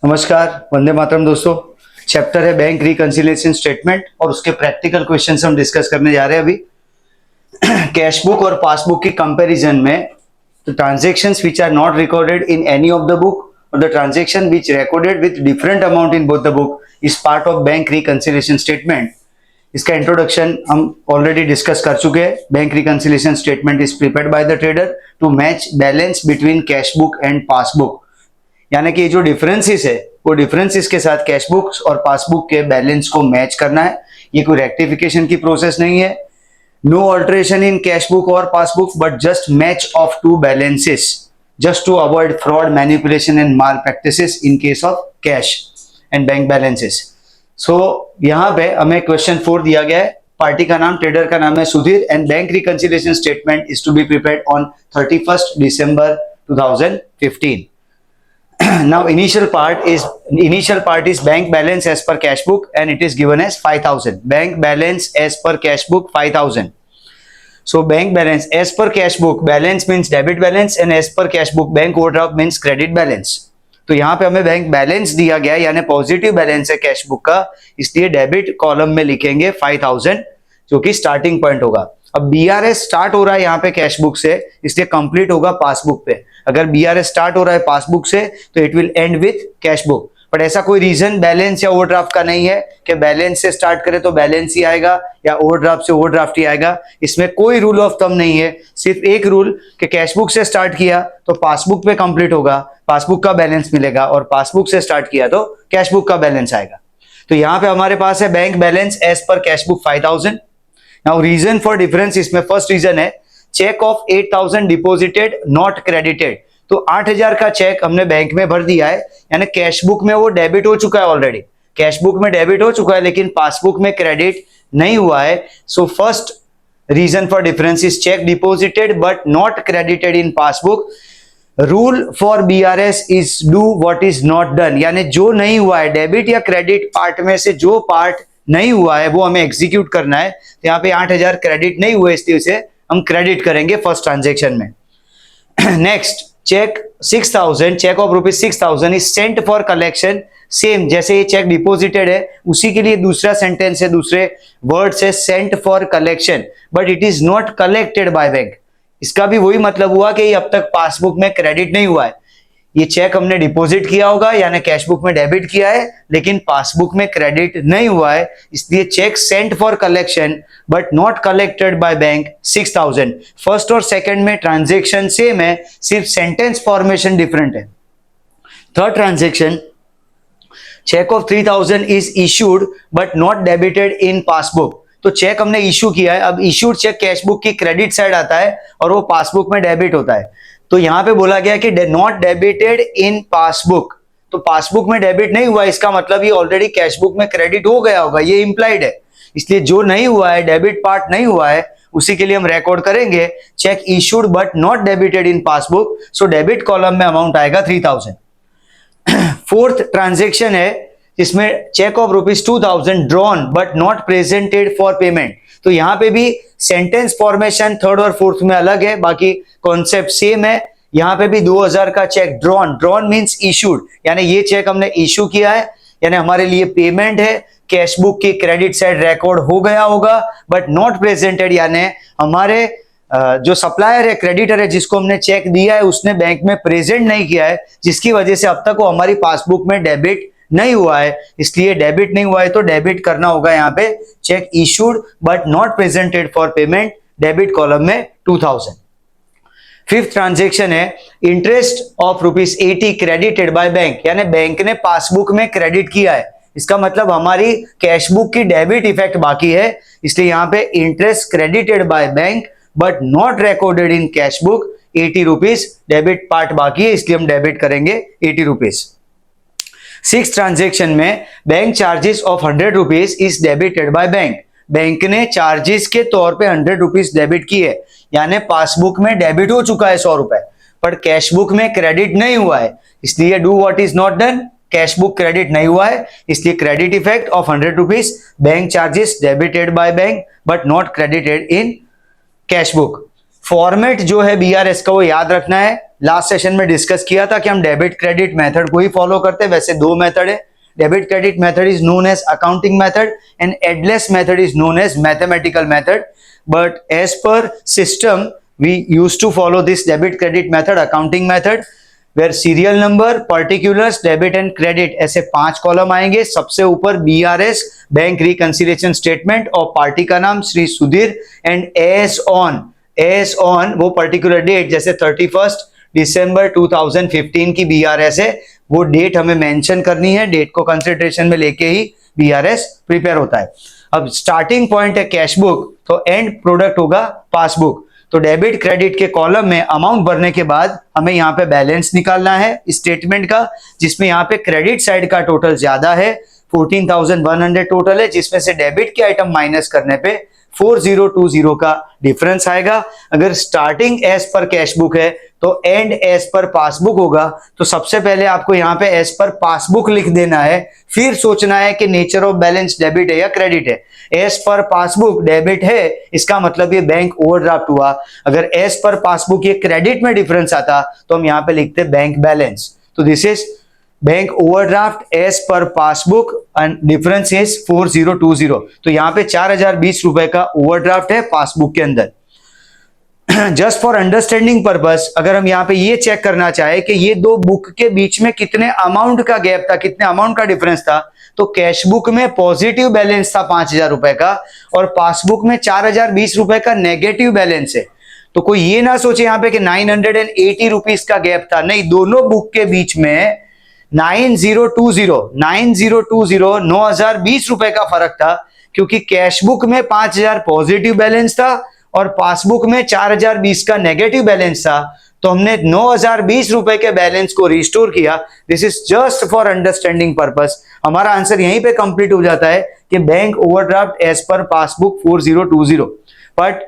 नमस्कार, वंदे मातरम दोस्तों। चैप्टर है बैंक रिकंसिलिएशन स्टेटमेंट और उसके प्रैक्टिकल क्वेश्चंस हम डिस्कस करने जा रहे हैं अभी। कैश बुक और पासबुक की कंपैरिजन में the transactions which are not recorded in any of the book और the transaction which recorded with different amount in both the book is part of bank reconciliation statement. इसका introduction हम already discuss कर चुके हैं। Bank reconciliation statement is prepared by the trader to match balance between cash book and passbook, यानी कि जो differences है वो डिफरेंसेस के साथ कैश बुक्स और पासबुक के बैलेंस को मैच करना है। ये कोई रेक्टिफिकेशन की प्रोसेस नहीं है। No alteration in cash book और passbook but just match of two balances just to avoid fraud, manipulation and malpractices in case of cash and bank balances. So यहाँ पे हमें क्वेश्चन 4 दिया गया है। पार्टी का नाम, ट्रेडर का नाम है Sudhir and bank reconciliation statement is to be prepared on 31st December 2015. Now initial part is bank balance as per cash book and it is given as 5,000. Bank balance as per cash book 5,000. So bank balance as per cash book balance means debit balance and as per cash book bank overdraft means credit balance. तो यहाँ पे हमें bank balance दिया गया है, यानी positive balance है cash book का, इसलिए डेबिट कॉलम में लिखेंगे 5,000 जो कि स्टार्टिंग पॉइंट होगा। अब बीआरएस स्टार्ट हो रहा है यहाँ पे कैश बुक से, इसलिए कंप्लीट होगा पासबुक पे। अगर बीआरएस स्टार्ट हो रहा है पासबुक से तो it will and with cash book. But ऐसा कोई रीजन बैलेंस या ओवरड्राफ्ट का नहीं है कि बैलेंस से स्टार्ट करे तो बैलेंस ही आएगा या ओवरड्राफ्ट से ओवरड्राफ्ट ही आएगा। इसमें कोई रूल ऑफ थंब नहीं है, सिर्फ एक रूल कि कैश बुक से स्टार्ट किया तो पासबुक पे कंप्लीट होगा, पासबुक का बैलेंस मिलेगा, और पासबुक से स्टार्ट किया तो कैश बुक का बैलेंस आएगा। तो यहाँ पे हमारे पास है bank balance as per cash book 5,000। Now reason for difference, इसमें फर्स्ट रीजन है cheque of 8,000 deposited not credited. तो 8,000 का चेक हमने बैंक में भर दिया है, यानी कैश बुक में वो डेबिट हो चुका है ऑलरेडी। कैश बुक में डेबिट हो चुका है लेकिन पासबुक में क्रेडिट नहीं हुआ है। So first reason for difference is cheque deposited but not credited in passbook. Rule for BRS is do what is not done, यानी जो नहीं हुआ है डेबिट या क्रेडिट पार्ट में से जो पार्ट नहीं हुआ है वो हमें एग्जीक्यूट करना है। तो यहाँ पे 8,000 क्रेडिट नहीं हुए, इसलिए उसे हम क्रेडिट करेंगे फर्स्ट ट्रांजेक्शन में। Next, cheque 6,000, cheque of ₹6,000 is sent for collection. Same जैसे ये चेक डिपोजिटेड है उसी के लिए दूसरा सेंटेंस है, दूसरे वर्ड से Saint for collection but it is not collected by bank. इसका भी वही मतलब हुआ कि अब तक पासबुक में क्रेडिट नहीं हुआ है। ये चेक हमने डिपॉजिट किया होगा यानी कैश बुक में डेबिट किया है लेकिन पासबुक में क्रेडिट नहीं हुआ है, इसलिए cheque sent for collection but not collected by bank 6,000। First और सेकंड में ट्रांजैक्शन सेम है, सिर्फ सेंटेंस फॉर्मेशन डिफरेंट है। Third transaction, cheque of 3,000 is issued but not debited in passbook. तो चेक हमने इश्यू किया है, अब इश्यूड चेक कैश बुक की क्रेडिट साइड आता है और वो पासबुक में डेबिट होता है। तो यहां पे बोला गया कि नॉट डेबिटेड इन पासबुक, तो पासबुक में डेबिट नहीं हुआ, इसका मतलब ये ऑलरेडी कैश बुक में क्रेडिट हो गया होगा, ये इंप्लाइड है। इसलिए जो नहीं हुआ है, डेबिट पार्ट नहीं हुआ है, उसी के लिए हम रिकॉर्ड करेंगे cheque issued but not debited in passbook. So debit column में अमाउंट आएगा 3,000। फोर्थ ट्रांजेक्शन है इसमें cheque of ₹2,000 drawn but not presented for payment. तो यहां पे भी सेंटेंस फॉर्मेशन थर्ड और फोर्थ में अलग है, बाकी कॉन्सेप्ट सेम है। यहां पे भी 2,000 का चेक ड्रॉन मींस इशूड, यानी ये चेक हमने इशू किया है यानी हमारे लिए पेमेंट है, कैश बुक की क्रेडिट साइड रिकॉर्ड हो गया होगा बट नॉट प्रेजेंटेड, यानी हमारे जो सप्लायर है, क्रेडिटर है, जिसको हमने चेक दिया है उसने बैंक में प्रेजेंट नहीं किया है, जिसकी वजह से अब तक वो हमारी पासबुक में डेबिट नहीं हुआ है। इसलिए डेबिट नहीं हुआ है तो डेबिट करना होगा यहाँ पे check issued but not presented for payment, debit column में 2,000। फिफ्थ ट्रांजेक्शन है interest of ₹80 credited by bank, यानी बैंक ने पासबुक में क्रेडिट किया है, इसका मतलब हमारी कैश बुक की डेबिट इफेक्ट बाकी है, इसलिए यहाँ पे interest credited by bank but not recorded in cash book, ₹80 debit part बाकी है, इसलिए हम डेबिट करेंगे ₹80। सिक्स ट्रांजेक्शन में bank charges of ₹100 is debited by bank. Bank ने चार्जेस के तौर पे ₹100 डेबिट किए, यानी पासबुक में डेबिट हो चुका है ₹100 पर कैश बुक में क्रेडिट नहीं हुआ है, इसलिए do what is not done, cash book credit नहीं हुआ है, इसलिए credit effect of ₹100, bank charges debited by bank but not credited in cash book. Format जो है बीआरएस का वो याद रखना है, लास्ट सेशन में डिस्कस किया था कि हम डेबिट क्रेडिट मेथड को ही फॉलो करते हैं। वैसे दो मेथड है, debit credit method is known as accounting method and एडलेस method is known as mathematical method, but as per system we used to follow this debit credit method, accounting method, where serial number, particulars, debit and credit ऐसे 5 column आएंगे। सबसे ऊपर BRS bank reconciliation statement और party का नाम Shri Sudhir and as on वो particular date, जैसे 31 दिसंबर 2015 की BRS है, वो डेट हमें मेंशन करनी है। डेट को कंसिडरेशन में लेके ही BRS प्रिपेयर होता है। अब स्टार्टिंग पॉइंट है कैश बुक, तो एंड प्रोडक्ट होगा पासबुक। तो डेबिट क्रेडिट के कॉलम में अमाउंट भरने के बाद हमें यहाँ पे बैलेंस निकालना है स्टेटमेंट का, जिसमें यहाँ पे क्रेडिट साइड का टोटल ज्यादा है, 14,100 टोटल है, जिसमें से डेबिट के आइटम माइनस करने पे 4020 का डिफरेंस आएगा। अगर starting as per cash book है तो एंड एज पर पासबुक होगा। तो सबसे पहले आपको यहाँ पे एज पर पासबुक लिख देना है, फिर सोचना है कि नेचर ऑफ बैलेंस डेबिट है या क्रेडिट है। एज पर पासबुक डेबिट है, इसका मतलब ये बैंक ओवरड्राफ्ट हुआ। अगर एज पर पासबुक ये क्रेडिट में डिफरेंस आता तो हम यहाँ पे लिखते बैंक बैलेंस। तो this is bank overdraft as per passbook and difference is 4020। तो यहाँ पे 4020 रुपए का ओवरड्राफ्ट है पासबुक के अंदर। जस्ट फॉर अंडरस्टैंडिंग पर्पस, अगर हम यहाँ पे ये चेक करना चाहे कि ये दो बुक के बीच में कितने अमाउंट का गैप था, कितने अमाउंट का डिफरेंस था, तो कैश बुक में पॉजिटिव बैलेंस था 5,000 रुपए का और पासबुक में 4020 रुपए का नेगेटिव बैलेंस है। तो कोई ये ना सोचे यहाँ पे कि 980 रुपीज का गैप था, नहीं, दोनों बुक के बीच में 9,020 रुपए का फर्क था, क्योंकि कैश बुक में 5,000 पॉजिटिव बैलेंस था और पासबुक में 4,020 का नेगेटिव बैलेंस था। तो हमने 9,020 रुपए के बैलेंस को रिस्टोर किया। This is just for understanding purpose. हमारा आंसर यहीं पे कंप्लीट हो जाता है कि bank overdraft as per passbook 4020। But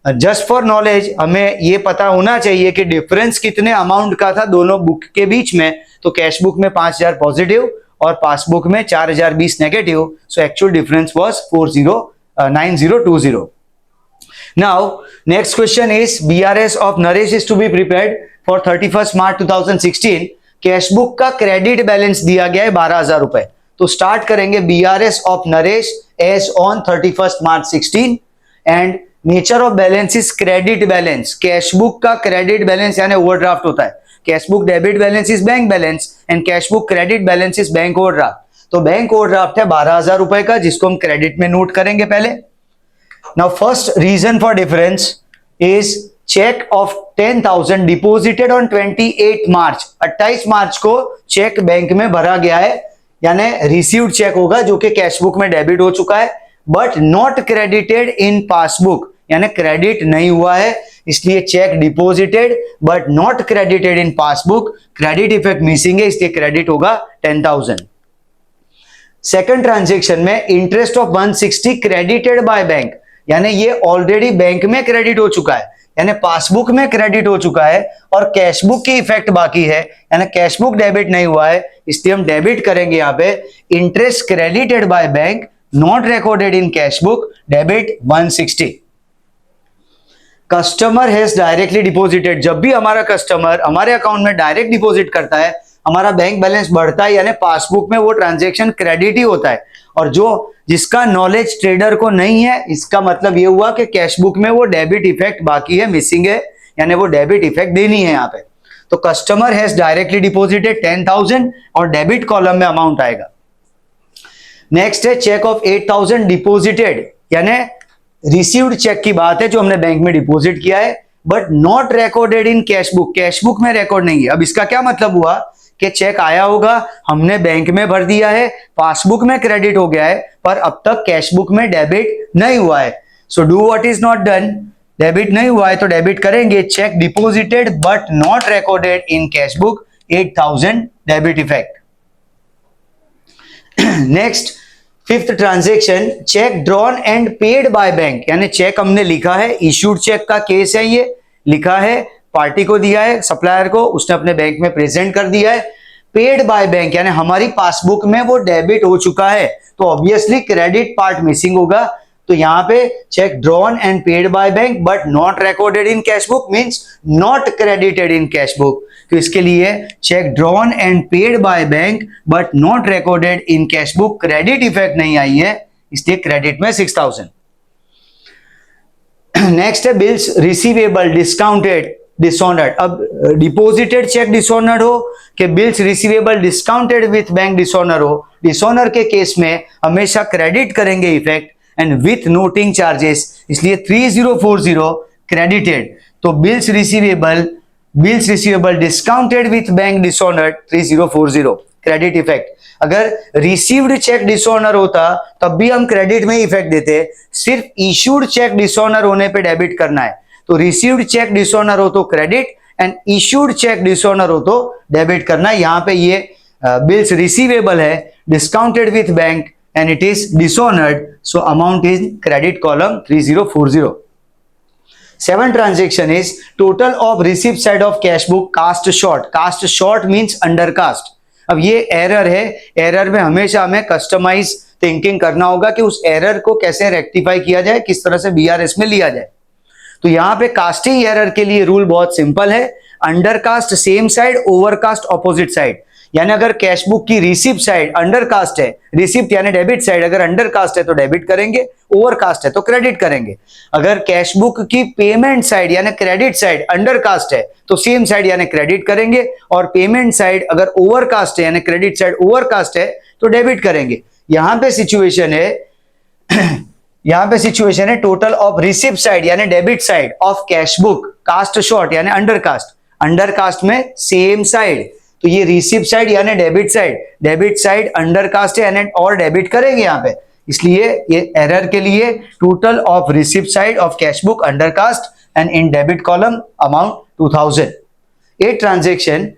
just for knowledge हमें ये पता होना चाहिए कि डिफरेंस कितने अमाउंट का था दोनों बुक के बीच में। तो कैश बुक में 5,000 पॉजिटिव और पासबुक में 4,020 negative. So actual difference was 9020। Now, next question is BRS of Naresh is to be prepared for 31st March 2016. Cash book का क्रेडिट बैलेंस दिया गया है 12,000 रुपए। तो स्टार्ट करेंगे BRS of Naresh as on 31st March 16 and nature of balance is credit balance. Cash book का credit balance यानी overdraft होता है। Cash book debit balance is bank balance and cash book credit balance is bank overdraft. तो bank overdraft है 12,000 रुपए का, जिसको हम क्रेडिट में नोट करेंगे पहले। Now first reason for difference is check of 10,000 deposited on 28 March। 28 मार्च को चेक बैंक में भरा गया है, यानी रिसीव्ड चेक होगा जो कि कैश बुक में डेबिट हो चुका है, but not credited in passbook, यानी क्रेडिट नहीं हुआ है, इसलिए check deposited but not credited in passbook. Credit effect missing है, इसलिए क्रेडिट होगा 10,000। सेकंड ट्रांजेक्शन में interest of 160 credited by bank, यानी ये ऑलरेडी बैंक में क्रेडिट हो चुका है, यानी पासबुक में क्रेडिट हो चुका है और कैश बुक की इफेक्ट बाकी है, यानी कैश बुक डेबिट नहीं हुआ है, इसलिए हम डेबिट करेंगे यहाँ पे interest credited by bank not recorded in cash book, debit 160। Customer has directly deposited, जब भी हमारा कस्टमर हमारे अकाउंट में डायरेक्ट डिपॉजिट करता है हमारा बैंक बैलेंस बढ़ता है, यानी पासबुक में वो ट्रांजैक्शन क्रेडिट ही होता है। और जो जिसका नॉलेज ट्रेडर को नहीं है, इसका मतलब ये हुआ कि कैश बुक में वो डेबिट इफेक्ट बाकी है, मिसिंग है, यानी वो डेबिट इफेक्ट देनी है यहाँ पे। तो कस्टमर हैज डायरेक्टली डिपॉजिटेड 10,000 और डेबिट कॉलम में अमाउंट आएगा। नेक्स्ट है चेक ऑफ 8,000 डिपॉजिटेड, यानी रिसीव्ड चेक की बात है जो हमने बैंक में डिपॉजिट किया है, but not recorded in cash book, cash book में रिकॉर्ड नहीं है। अब इसका क्या मतलब हुआ कि चेक आया होगा, हमने बैंक में भर दिया है, पासबुक में क्रेडिट हो गया है, पर अब तक कैश बुक में डेबिट नहीं हुआ है। So do what is not done, debit नहीं हुआ है तो डेबिट करेंगे check deposited but not recorded in cash book, 8,000 debit effect. Next fifth transaction check drawn and paid by bank, यानी चेक हमने लिखा है, इश्यूड चेक का केस है, ये लिखा है, पार्टी को दिया है, सप्लायर को, उसने अपने बैंक में प्रेजेंट कर दिया है। पेड बाय बैंक यानी हमारी पासबुक में वो डेबिट हो चुका है, तो ऑब्वियसली क्रेडिट पार्ट मिसिंग होगा, तो यहाँ पे cheque drawn and paid by bank but not recorded in cash book means not credited in cash book. तो इसके लिए check drawn and paid by bank but not recorded in cash book, credit effect नहीं आई है, इसलिए credit में 6000। Next है bills receivable discounted dishonoured. अब deposited check dishonoured हो कि bills receivable discounted with bank dishonour हो, डिसऑनर के केस में हमेशा क्रेडिट करेंगे effect and with noting charges, इसलिए 3040 क्रेडिटेड। तो bills receivable discounted with bank dishonoured 3040 credit effect. अगर रिसीव्ड चेक डिसऑनर होता तब भी हम क्रेडिट में इफेक्ट देते, सिर्फ इश्यूड चेक डिसऑनर होने पे डेबिट करना है। तो रिसीव्ड चेक डिसऑनर हो तो credit and issued cheque dishonour हो तो डेबिट करना है। यहां पे ये बिल्स रिसीवेबल है discounted with bank and it is dishonoured, so amount is credit column 3040। 7 transaction is total of receipt side of cash book cast short. Cast short means undercast. अब ये एरर है, error में हमेशा हमें customise thinking करना होगा कि उस एरर को कैसे रेक्टिफाई किया जाए, किस तरह से बीआरएस में लिया जाए। तो यहां पे कास्टिंग एरर के लिए रूल बहुत सिंपल है, undercast same side, overcast opposite side. यानी अगर कैश बुक की रिसिप्ट साइड अंडरकास्ट है, रिसिप्ट यानी डेबिट साइड अगर अंडरकास्ट है तो डेबिट करेंगे, ओवरकास्ट है तो क्रेडिट करेंगे। अगर कैश बुक की पेमेंट साइड यानी क्रेडिट साइड अंडरकास्ट है तो सेम साइड यानी क्रेडिट करेंगे, और पेमेंट साइड अगर ओवरकास्ट है यानी क्रेडिट साइड ओवरकास्ट है तो डेबिट करेंगे। यहां पे सिचुएशन है टोटल ऑफ रिसिप्ट साइड यानी debit side of cash book cast short यानी अंडरकास्ट में सेम साइड। तो ये रिसिप्ट साइड यानी डेबिट साइड अंडरकास्ट है यानी और डेबिट करेंगे यहां पे, इसलिए ये एरर के लिए total of receipt side of cash book undercast and in debit column amount 2000। 8 transaction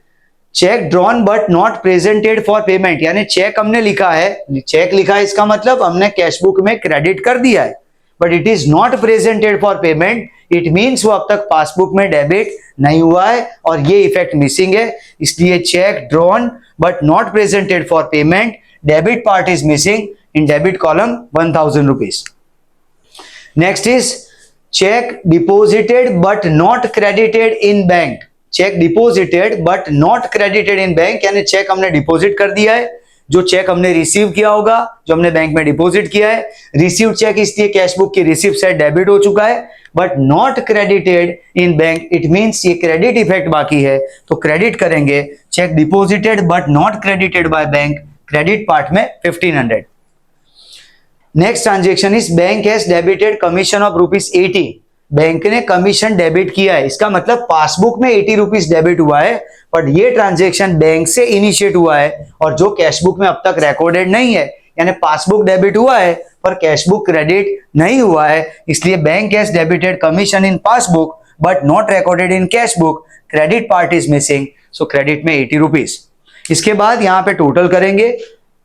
check drawn but not presented for payment, यानी चेक हमने लिखा है, चेक लिखा है इसका मतलब हमने कैश बुक में क्रेडिट कर दिया है, but it is not presented for payment, it means वो अब तक पासबुक में डेबिट नहीं हुआ है और ये इफेक्ट मिसिंग है, इसलिए cheque drawn but not presented for payment, debit part is missing in debit column 1000 rupees. Next is cheque deposited but not credited in bank. Check deposited but not credited in bank यानी cheque हमने deposit कर दिया है, जो check हमने receive किया होगा, जो हमने बैंक में डिपॉजिट किया है, रिसीव चेक इसलिए कैश बुक की रिसीव साइड डेबिट हो चुका है, but not credited in bank, it means ये क्रेडिट इफेक्ट बाकी है, तो क्रेडिट करेंगे। Check deposited but not credited by bank, credit part में 1500। Next transaction is bank has debited commission of ₹80। Bank ने कमीशन डेबिट किया है, इसका मतलब पासबुक में 80 रुपीज डेबिट हुआ है, बट ये ट्रांजेक्शन बैंक से इनिशिएट हुआ है और जो कैश बुक में अब तक रिकॉर्डेड नहीं है, यानी पासबुक डेबिट हुआ है पर कैश बुक क्रेडिट नहीं हुआ है, इसलिए bank has debited commission in passbook but not recorded in cash book, credit part is missing, so credit में 80 रुपीज। इसके बाद यहां पे टोटल करेंगे।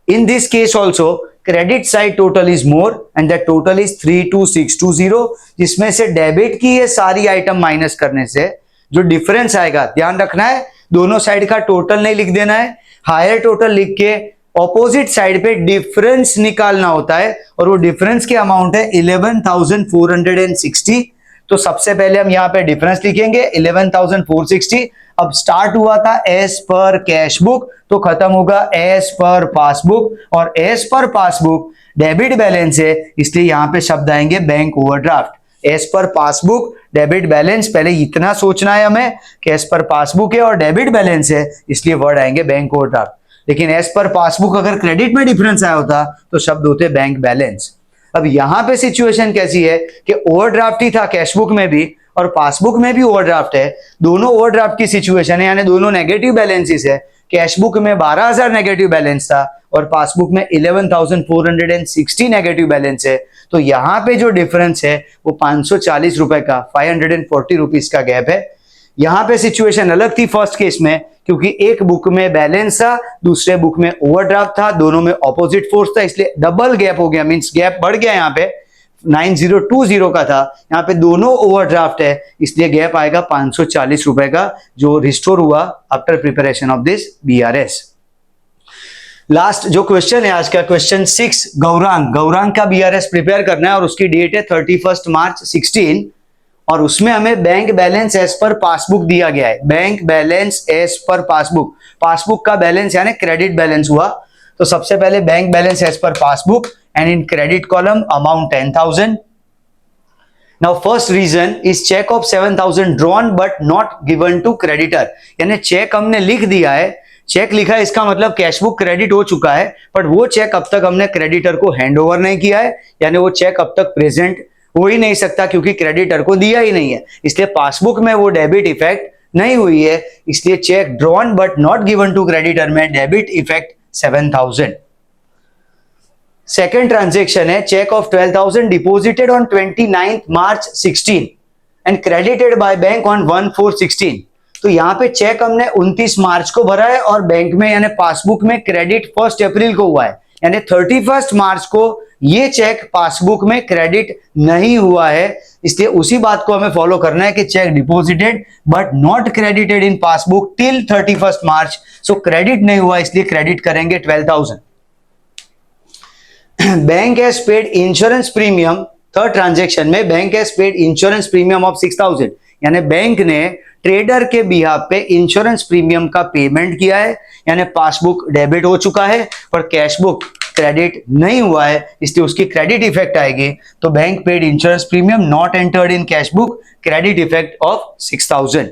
In this case also credit side total is more and that total is 32620, जिसमें से debit की ये सारी आइटम माइनस करने से जो डिफरेंस आएगा, ध्यान रखना है दोनों साइड का टोटल नहीं लिख देना है, हायर टोटल लिख के ऑपोजिट साइड पे डिफरेंस निकालना होता है, और वो डिफरेंस के अमाउंट है 11,460। तो सबसे पहले हम यहाँ पे डिफरेंस लिखेंगे 11,460। अब स्टार्ट हुआ था एज पर कैश बुक, तो खत्म होगा एज पर पासबुक, और as per passbook debit balance है, इसलिए यहां पे शब्द आएंगे bank overdraft. As per passbook debit balance, पहले इतना सोचना है हमें कि एज पर पासबुक है और डेबिट बैलेंस है, इसलिए वर्ड आएंगे बैंक ओवरड्राफ्ट। लेकिन एज पर पासबुक अगर क्रेडिट में डिफरेंस आया होता तो शब्द होते बैंक बैलेंस। अब यहां पे सिचुएशन कैसी है कि ओवरड्राफ्ट ही था कैश बुक में भी और पासबुक में भी ओवरड्राफ्ट है, दोनों ओवरड्राफ्ट की सिचुएशन है, यानी दोनों नेगेटिव बैलेंसेस है। कैश बुक में 12,000 नेगेटिव बैलेंस था और पासबुक में 11,460 नेगेटिव बैलेंस है, तो यहां पे जो डिफरेंस है वो 540 रुपए का, 540 रुपीज का गैप है। यहां पे सिचुएशन अलग थी फर्स्ट केस में, क्योंकि एक बुक में बैलेंस था, दूसरे बुक में ओवरड्राफ्ट था, दोनों में ऑपोजिट फोर्स था, इसलिए डबल गैप हो गया, मींस गैप बढ़ गया। यहाँ पे 9020 का था, यहाँ पे दोनों ओवरड्राफ्ट है, इसलिए गैप आएगा 540 रुपए का, जो रिस्टोर हुआ after preparation of this BRS. Last जो क्वेश्चन है आज का, क्वेश्चन 6, गौरांग का बीआरएस प्रिपेयर करना है और उसकी डेट है 31 मार्च 16 और उसमें हमें bank balance as per passbook दिया गया है। Bank balance as per passbook का बैलेंस यानी क्रेडिट बैलेंस हुआ। तो सबसे पहले bank balance as per passbook and in credit column amount 10,000। Now first reason is cheque of 7,000 drawn but not given to creditor, यानी चेक हमने लिख दिया है, चेक लिखा है इसका मतलब कैशबुक क्रेडिट हो चुका है, बट वो चेक अब तक हमने क्रेडिटर को हैंड ओवर नहीं किया है, यानी वो चेक अब तक प्रेजेंट हो ही नहीं सकता क्योंकि क्रेडिटर को दिया ही नहीं है, इसलिए पासबुक में वो डेबिट इफेक्ट नहीं हुई है, इसलिए cheque drawn but not given to creditor में डेबिट इफेक्ट 7,000। सेकेंड ट्रांजेक्शन है cheque of 12,000 deposited on 29 March 16 and credited by bank on 1/4/16। तो यहां पे चेक हमने 29 मार्च को भरा है और बैंक में यानी पासबुक में क्रेडिट 1 अप्रैल को हुआ है, यानी 31 मार्च को ये चेक पासबुक में क्रेडिट नहीं हुआ है, इसलिए उसी बात को हमें फॉलो करना है कि cheque deposited but not credited in passbook till 31 March, so credit नहीं हुआ इसलिए क्रेडिट करेंगे 12,000। Bank has paid insurance premium, third transaction में bank has paid insurance premium of 6,000, यानी बैंक ने ट्रेडर के बिहाफ पे इंश्योरेंस प्रीमियम का पेमेंट किया है, यानी पासबुक डेबिट हो चुका है पर कैशबुक क्रेडिट नहीं हुआ है, इसलिए उसकी क्रेडिट इफेक्ट आएगी। तो bank paid insurance premium not entered in cashbook, credit effect of 6,000।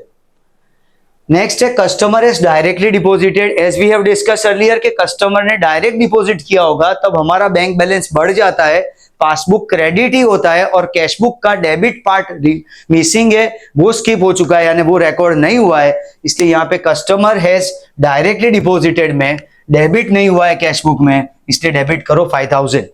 Next है customer is directly deposited, as we have discuss earlier के कस्टमर ने डायरेक्ट डिपॉजिट किया होगा तब हमारा बैंक बैलेंस बढ़ जाता है, पासबुक क्रेडिट ही होता है और कैशबुक का डेबिट पार्ट मिसिंग है, वो स्किप हो चुका है यानी वो रिकॉर्ड नहीं हुआ है, इसलिए यहाँ पे कस्टमर हैज डायरेक्टली डिपॉजिटेड में डेबिट नहीं हुआ है कैशबुक में, इसलिए डेबिट करो 5,000।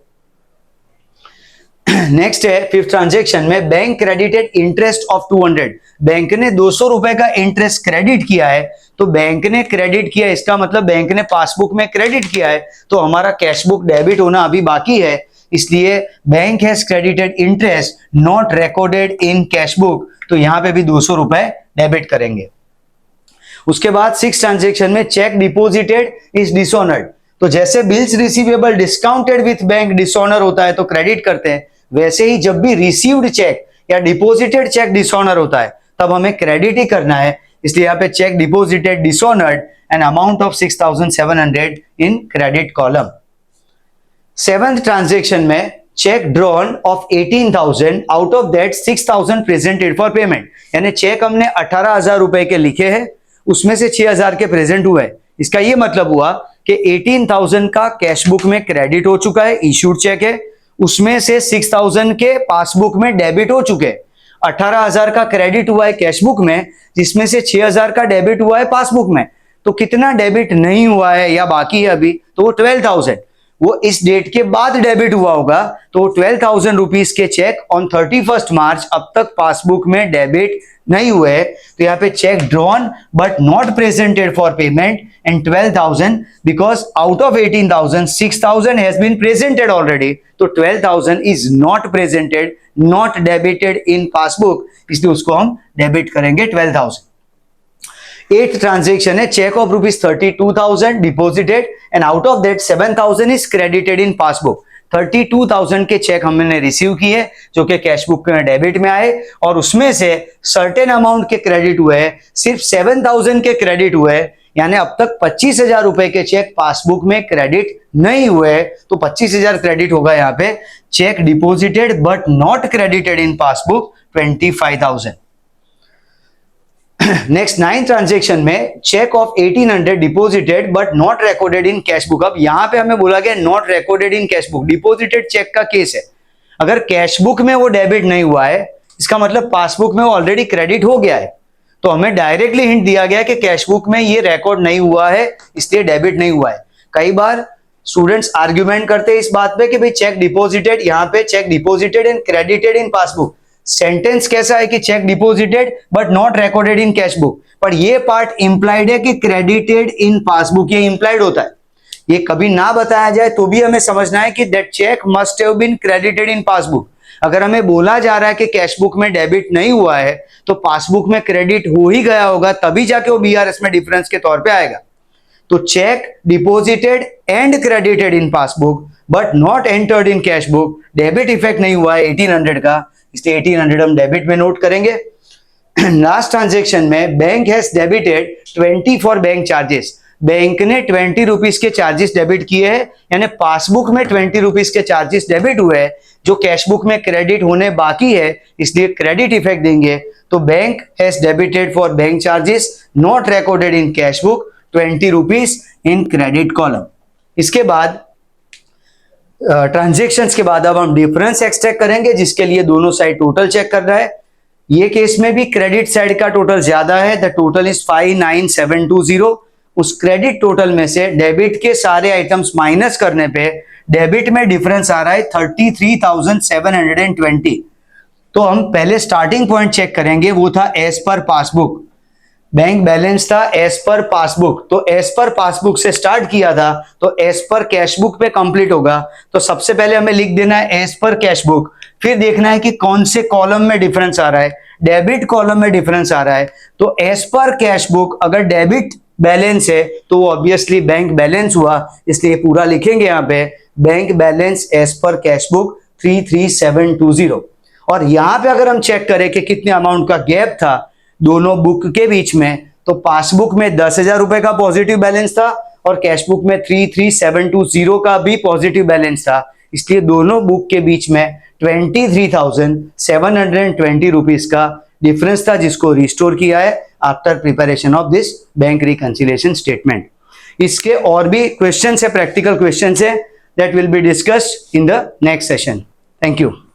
नेक्स्ट है फिफ्थ ट्रांजेक्शन में bank credited interest of 200, bank ने 200 रुपए का इंटरेस्ट क्रेडिट किया है, तो बैंक ने क्रेडिट किया इसका मतलब बैंक ने पासबुक में क्रेडिट किया है, तो हमारा कैशबुक डेबिट होना अभी बाकी है, इसलिए bank has credited interest not recorded in cashbook, तो यहां पे भी 200 रुपए डेबिट करेंगे। उसके बाद सिक्स ट्रांजेक्शन में चेक डिपोजिटेड इज डिसऑनर्ड, तो जैसे bills receivable discounted with bank dishonour होता है तो क्रेडिट करते हैं, वैसे ही जब भी रिसीव्ड चेक या डिपोजिटेड चेक डिसऑनर होता है तब हमें क्रेडिट ही करना है, इसलिए यहाँ पे cheque deposited dishonoured an amount of 6,700 in credit column. Seventh transaction में cheque drawn of 18,000, out of that 6,000 presented for payment, यानी चेक हमने 18,000 रुपए के लिखे हैं, उसमें से 6,000 के प्रेजेंट हुए, इसका ये मतलब हुआ कि 18,000 का कैशबुक में क्रेडिट हो चुका है, इश्यूड चेक है, उसमें से 6,000 के पासबुक में डेबिट हो चुके, 18,000 का क्रेडिट हुआ है कैशबुक में जिसमें से 6,000 का डेबिट हुआ है पासबुक में, तो कितना डेबिट नहीं हुआ है या बाकी है अभी, तो वो 12,000, वो इस डेट के बाद डेबिट हुआ होगा, तो 12,000 रुपीज के चेक ऑन 31 मार्च अब तक पासबुक में डेबिट नहीं हुए, तो यहाँ पे cheque drawn but not presented for payment and 12,000 because out of 18,000 6,000 has been presented already, तो 12,000 is not presented not debited in passbook, इसलिए उसको हम डेबिट करेंगे 12,000। एथ ट्रांजेक्शन है cheque of ₹32,000 deposited and out of that 7,000 is credited in passbook, 32,000 के check हमने receive किए जो कि कैशबुक में डेबिट में आए और उसमें से सर्टेन अमाउंट के क्रेडिट हुए, सिर्फ 7,000 के क्रेडिट हुए, यानी अब तक 25,000 रुपए के चेक पासबुक में क्रेडिट नहीं हुए, तो 25,000 क्रेडिट होगा यहाँ पे, cheque deposited but not credited in passbook 25,000। Next 9th transaction में cheque of 1,800 deposited but not recorded in cashbook, अब यहां पे हमें बोला गया not recorded in cashbook, deposited cheque का केस है, अगर कैशबुक में वो डेबिट नहीं हुआ है इसका मतलब पासबुक में वो ऑलरेडी क्रेडिट हो गया है, तो हमें डायरेक्टली हिंट दिया गया कि कैशबुक में ये रिकॉर्ड नहीं हुआ है इसलिए डेबिट नहीं हुआ है। कई बार स्टूडेंट्स आर्ग्यूमेंट करते हैं इस बात पे कि भाई चेक डिपोजिटेड, यहाँ पे cheque deposited and credited in passbook, sentence कैसा है कि cheque deposited but not recorded in cashbook, पर ये पार्ट इंप्लाइड है कि क्रेडिटेड इन पासबुक, ये इंप्लाइड होता है, ये कभी ना बताया जाए तो भी हमें समझना है कि that cheque must have been credited in passbook. अगर हमें बोला जा रहा है कि कैशबुक में डेबिट नहीं हुआ है तो पासबुक में क्रेडिट हो ही गया होगा तभी जाके वो बीआरएस में डिफरेंस के तौर पे आएगा। तो check deposited and credited in passbook but not entered in cash book, debit effect नहीं हुआ है 1800 का, इसलिए 1800 हम डेबिट में नोट करेंगे। लास्ट ट्रांजेक्शन में bank has debited 20 for bank charges, bank ने 20 रुपीज के चार्जेस डेबिट किए हैं, यानी पासबुक में 20 रुपीज के चार्जेस डेबिट हुए हैं, जो कैश बुक में क्रेडिट होने बाकी है, इसलिए क्रेडिट इफेक्ट देंगे। तो bank has debited for bank charges not recorded in cash book 20 rupees in credit column. इसके बाद ट्रांजेक्शन्स के बाद अब हम डिफरेंस एक्सट्रैक्ट करेंगे, जिसके लिए दोनों साइड टोटल चेक करना है। ये केस में भी क्रेडिट साइड का टोटल ज्यादा है, द टोटल इज 59720। उस क्रेडिट टोटल में से डेबिट के सारे आइटम्स माइनस करने पे डेबिट में डिफरेंस आ रहा है 33,720। तो हम पहले स्टार्टिंग पॉइंट चेक करेंगे, वो था as per passbook, bank balance था एज पर पासबुक, तो एज पर पासबुक से स्टार्ट किया था, तो एज पर कैश बुक पे कंप्लीट होगा। तो सबसे पहले हमें लिख देना है एज पर कैश बुक, फिर देखना है कि कौन से कॉलम में डिफरेंस आ रहा है, डेबिट कॉलम में डिफरेंस आ रहा है। तो एज पर कैश बुक अगर डेबिट बैलेंस है तो ऑब्वियसली बैंक बैलेंस हुआ, इसलिए पूरा लिखेंगे यहाँ पे bank balance as per cash book 33720। और यहां पे अगर हम चेक करें कि कितने अमाउंट का गैप था दोनों बुक के बीच में, तो पासबुक में 10,000 रुपए का पॉजिटिव बैलेंस था और कैश बुक में 33,720 का भी पॉजिटिव बैलेंस था, इसलिए दोनों बुक के बीच में 23,720 रुपीज का डिफरेंस था, जिसको रिस्टोर किया है after preparation of this bank reconciliation statement. इसके और भी क्वेश्चन है, प्रैक्टिकल क्वेश्चन है, that will be discussed in the next session. Thank you.